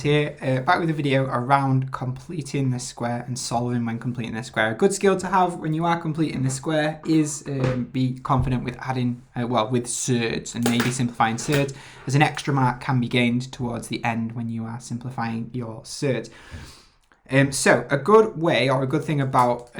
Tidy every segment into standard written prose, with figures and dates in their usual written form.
Here, back with a video around completing the square and solving when completing the square. A good skill to have when you are completing the square is be confident with adding, with surds and maybe simplifying surds, as an extra mark can be gained towards the end when you are simplifying your surds. So a good way, or a good thing about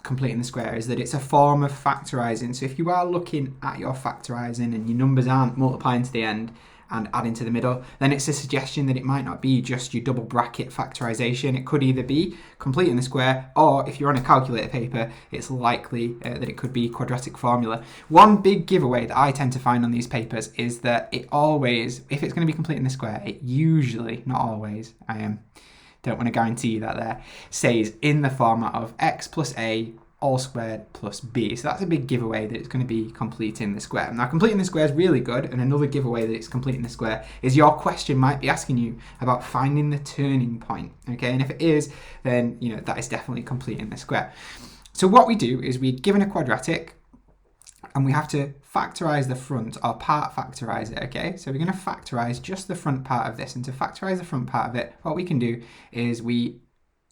completing the square, is that it's a form of factorising. So if you are looking at your factorising and your numbers aren't multiplying to the end and adding to the middle, then it's a suggestion that it might not be just your double bracket factorisation. It could either be completing the square, or if you're on a calculator paper, it's likely that it could be quadratic formula. One big giveaway that I tend to find on these papers is that it always, if it's going to be completing the square, it usually, not always, don't want to guarantee you that there, says in the format of x plus a all squared plus b. So that's a big giveaway that it's going to be completing the square. Now, completing the square is really good, and another giveaway that it's completing the square is your question might be asking you about finding the turning point. Okay, and if it is, then that is definitely completing the square. So what we do is we're given a quadratic, and we have to factorise the front, or part factorise it, okay? So we're going to factorise just the front part of this, and to factorise the front part of it, what we can do is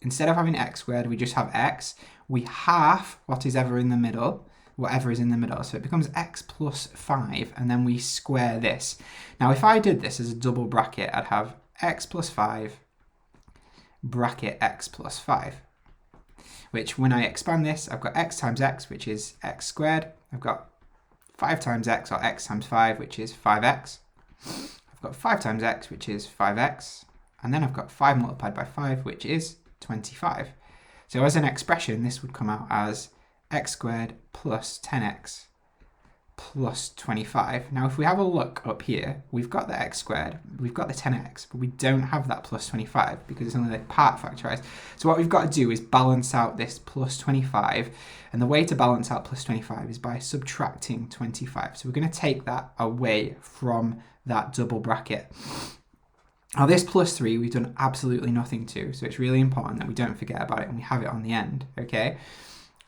instead of having x squared, we just have x. We half whatever is in the middle, so it becomes x plus 5, and then we square this. Now, if I did this as a double bracket, I'd have x plus 5 bracket x plus 5, which when I expand this, I've got x times x, which is x squared. I've got 5 times x, or x times 5, which is 5x. I've got 5 times x, which is 5x. And then I've got 5 multiplied by 5, which is 25. So as an expression, this would come out as x squared plus 10x plus 25. Now, if we have a look up here, we've got the x squared, we've got the 10x, but we don't have that plus 25 because it's only the part factorised. So what we've got to do is balance out this plus 25. And the way to balance out plus 25 is by subtracting 25. So we're going to take that away from that double bracket. Now, this plus 3, we've done absolutely nothing to, so it's really important that we don't forget about it and we have it on the end, okay?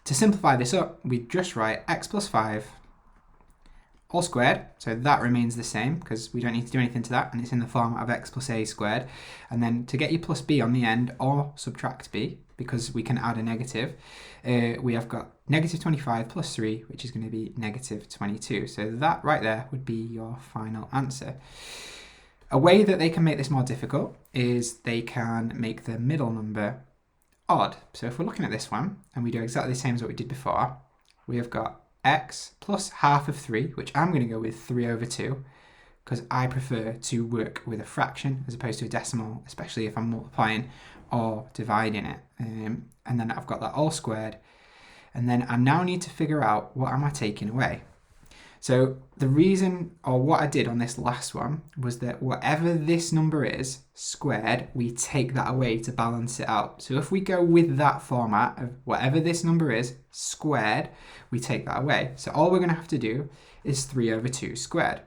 To simplify this up, we just write x plus 5 all squared, so that remains the same because we don't need to do anything to that, and it's in the format of x plus a squared. And then to get your plus b on the end, or subtract b, because we can add a negative, we have got negative 25 plus 3, which is going to be negative 22. So that right there would be your final answer. A way that they can make this more difficult is they can make the middle number odd. So if we're looking at this one, and we do exactly the same as what we did before, we have got x plus half of 3, which I'm going to go with 3 over 2, because I prefer to work with a fraction as opposed to a decimal, especially if I'm multiplying or dividing it. And then I've got that all squared, and then I now need to figure out what am I taking away. So the reason, or what I did on this last one, was that whatever this number is squared, we take that away to balance it out. So if we go with that format of whatever this number is squared, we take that away. So all we're going to have to do is 3 over 2 squared.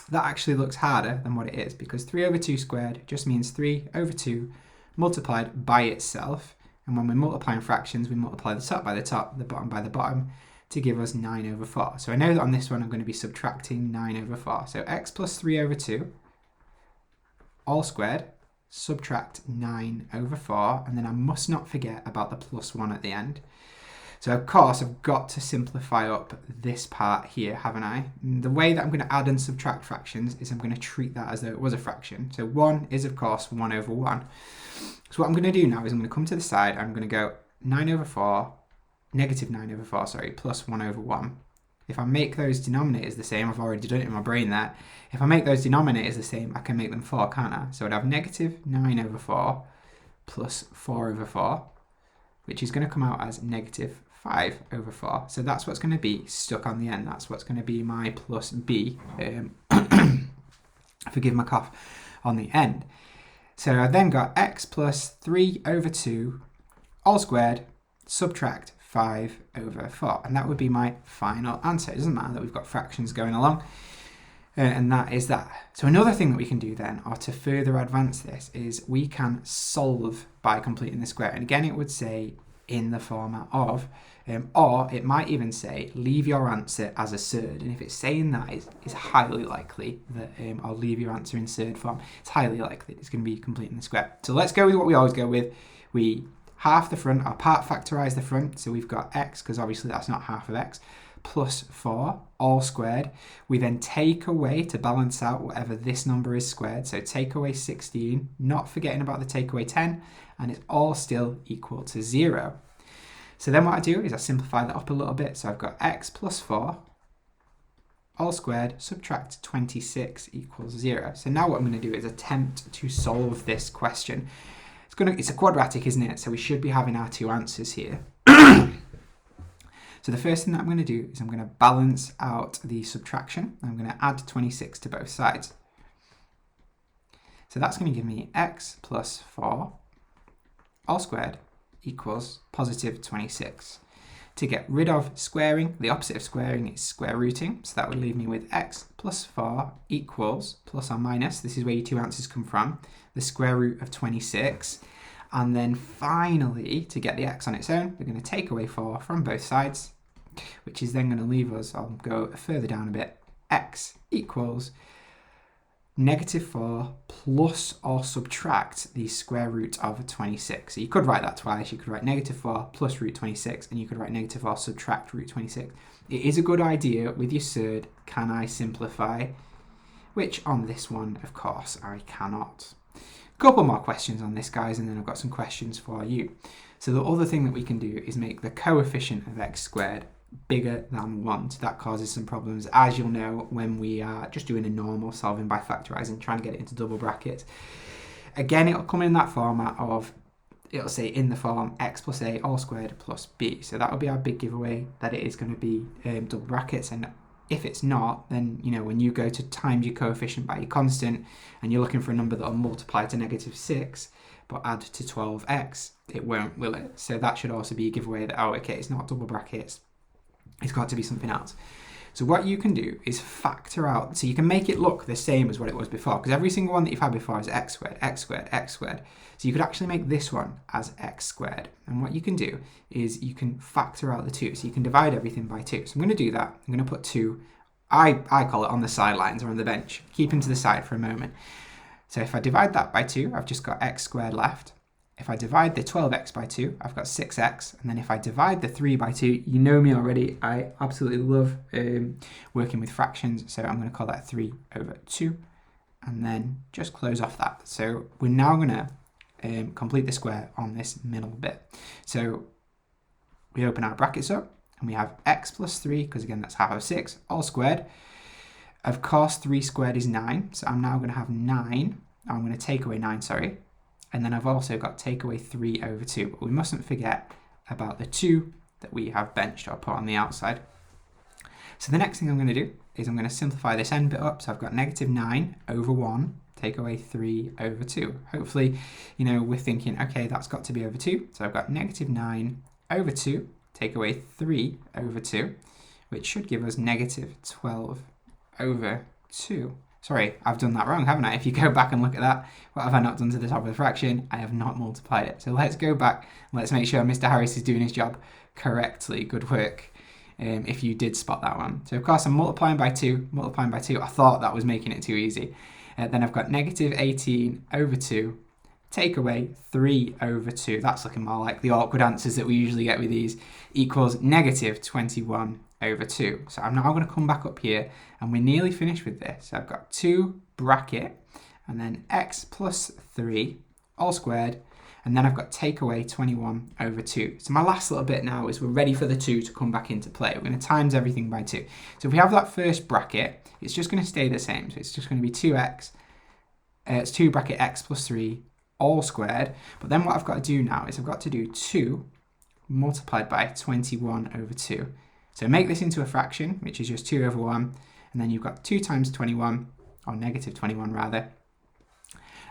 That actually looks harder than what it is, because 3 over 2 squared just means 3 over 2 multiplied by itself. And when we're multiplying fractions, we multiply the top by the top, the bottom by the bottom, to give us 9 over 4. So I know that on this one I'm going to be subtracting 9 over 4. So x plus 3 over 2, all squared, subtract 9 over 4, and then I must not forget about the plus 1 at the end. So of course I've got to simplify up this part here, haven't I? And the way that I'm going to add and subtract fractions is I'm going to treat that as though it was a fraction. So 1 is of course 1 over 1. So what I'm going to do now is I'm going to come to the side, I'm going to go 9 over 4, negative 9 over 4, sorry, plus 1 over 1. If I make those denominators the same, I've already done it in my brain there. If I make those denominators the same, I can make them 4, can't I? So I'd have negative 9 over 4 plus 4 over 4, which is going to come out as negative 5 over 4. So that's what's going to be stuck on the end. That's what's going to be my plus b, forgive my cough, on the end. So I've then got x plus 3 over 2, all squared, subtract 5 over 4, and that would be my final answer. It doesn't matter that we've got fractions going along, and that is that. So another thing that we can do then, or to further advance this, is we can solve by completing the square. And again, it would say in the format of, or it might even say leave your answer as a surd, and if it's saying that, it's highly likely that I'll leave your answer in surd form. It's highly likely it's going to be completing the square. So let's go with what we always go with. We half the front, or part factorize the front, so we've got x, because obviously that's not half of x, plus 4, all squared. We then take away, to balance out whatever this number is squared, so take away 16, not forgetting about the take away 10, and it's all still equal to 0. So then what I do is I simplify that up a little bit, so I've got x plus 4, all squared, subtract 26 equals 0. So now what I'm going to do is attempt to solve this question. It's a quadratic, isn't it? So we should be having our two answers here. So the first thing that I'm going to do is I'm going to balance out the subtraction. I'm going to add 26 to both sides. So that's going to give me x plus 4 all squared equals positive 26. To get rid of squaring, the opposite of squaring is square rooting. So that would leave me with x plus 4 equals, plus or minus, this is where your two answers come from, the square root of 26. And then finally, to get the x on its own, we're going to take away 4 from both sides, which is then going to leave us, I'll go further down a bit, x equals negative 4 plus or subtract the square root of 26. So you could write that twice. You could write negative 4 plus root 26, and you could write negative 4 subtract root 26. It is a good idea with your surd, can I simplify? Which on this one, of course, I cannot. Couple more questions on this, guys, and then I've got some questions for you. So the other thing that we can do is make the coefficient of x squared bigger than 1. So that causes some problems, as you'll know, when we are just doing a normal solving by factorising, trying to get it into double brackets. Again, it'll come in that format of, it'll say in the form x plus a all squared plus b. So that will be our big giveaway, that it is going to be double brackets. And if it's not, then, you know, when you go to times your coefficient by your constant and you're looking for a number that will multiply to negative 6 but add to 12x, it won't, will it? So that should also be a giveaway that, oh, okay, it's not double brackets, it's got to be something else. So what you can do is factor out, so you can make it look the same as what it was before, because every single one that you've had before is x squared, x squared, x squared. So you could actually make this one as x squared. And what you can do is you can factor out the 2. So you can divide everything by 2. So I'm going to do that. I'm going to put 2, I call it on the sidelines or on the bench. Keep him to the side for a moment. So if I divide that by 2, I've just got x squared left. If I divide the 12x by 2, I've got 6x. And then if I divide the 3 by 2, you know me already, I absolutely love working with fractions. So I'm going to call that 3 over 2. And then just close off that. So we're now going to complete the square on this middle bit. So we open our brackets up and we have x plus 3, because again, that's half of 6, all squared. Of course, 3 squared is 9. So I'm now going to have 9. I'm going to take away 9, sorry. And then I've also got take away 3 over 2. But we mustn't forget about the 2 that we have benched or put on the outside. So the next thing I'm going to do is I'm going to simplify this end bit up. So I've got negative 9 over 1, take away 3 over 2. Hopefully, you know, we're thinking, okay, that's got to be over 2. So I've got negative 9 over 2, take away 3 over 2, which should give us negative 12 over 2. Sorry, I've done that wrong, haven't I? If you go back and look at that, what have I not done to the top of the fraction? I have not multiplied it. So let's go back and let's make sure Mr. Harris is doing his job correctly. Good work if you did spot that one. So of course I'm multiplying by 2. I thought that was making it too easy. Then I've got negative 18 over 2, take away 3 over 2. That's looking more like the awkward answers that we usually get with these, equals negative 21 over 2. So I'm now going to come back up here and we're nearly finished with this. So I've got 2 bracket and then x plus 3 all squared, and then I've got take away 21 over 2. So my last little bit now is we're ready for the 2 to come back into play. We're going to times everything by 2. So if we have that first bracket, it's just going to stay the same. So it's just going to be 2x, it's 2 bracket x plus 3 all squared. But then what I've got to do now is I've got to do 2 multiplied by 21 over 2. So make this into a fraction, which is just 2 over 1, and then you've got 2 times 21, or negative 21 rather,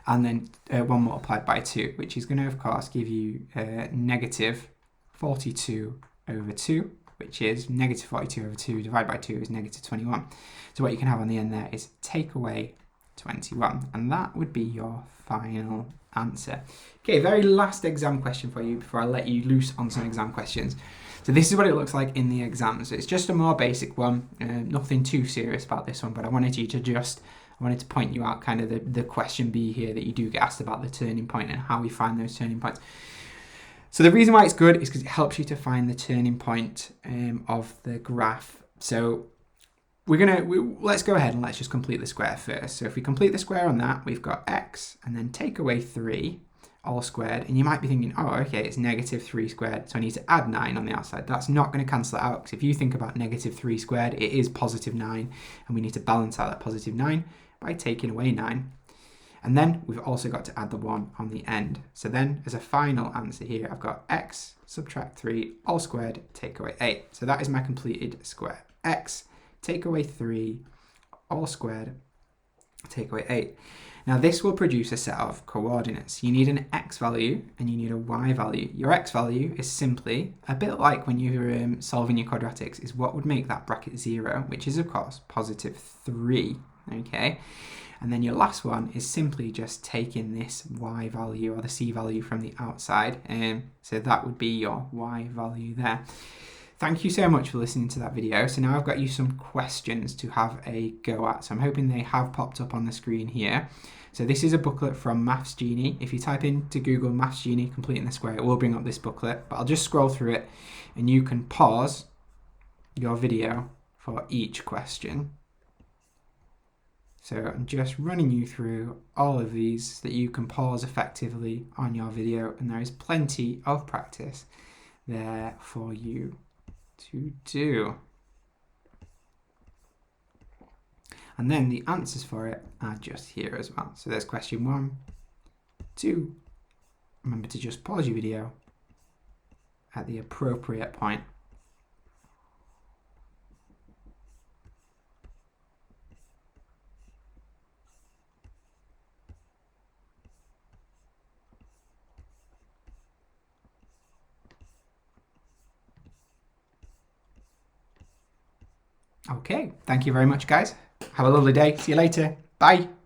and then 1 multiplied by 2, which is going to, of course, give you negative 42 over 2, which is negative 42 over 2 divided by 2 is negative 21. So what you can have on the end there is take away 21. And that would be your final answer. Okay, very last exam question for you before I let you loose on some exam questions. So this is what it looks like in the exam. So it's just a more basic one, nothing too serious about this one, but I wanted to point you out kind of the question B here that you do get asked about the turning point and how we find those turning points. So the reason why it's good is because it helps you to find the turning point of the graph. So let's go ahead and let's just complete the square first. So if we complete the square on that, we've got x and then take away 3 all squared. And you might be thinking, oh, okay, it's negative 3 squared, so I need to add 9 on the outside. That's not going to cancel it out, because if you think about negative 3 squared, it is positive 9, and we need to balance out that positive 9 by taking away 9. And then we've also got to add the 1 on the end. So then as a final answer here, I've got x subtract 3 all squared, take away 8. So that is my completed square. X take away 3 all squared, take away 8. Now this will produce a set of coordinates. You need an x value and you need a y value. Your x value is simply, a bit like when you're solving your quadratics, is what would make that bracket 0, which is of course positive 3, okay? And then your last one is simply just taking this y value or the c value from the outside. So that would be your y value there. Thank you so much for listening to that video. So now I've got you some questions to have a go at. So I'm hoping they have popped up on the screen here. So this is a booklet from Maths Genie. If you type into Google Maths Genie completing the square, it will bring up this booklet, but I'll just scroll through it and you can pause your video for each question. So I'm just running you through all of these so that you can pause effectively on your video, and there is plenty of practice there for you to do. And then the answers for it are just here as well. So there's question 1, 2. Remember to just pause your video at the appropriate point. Okay, thank you very much, guys. Have a lovely day. See you later. Bye.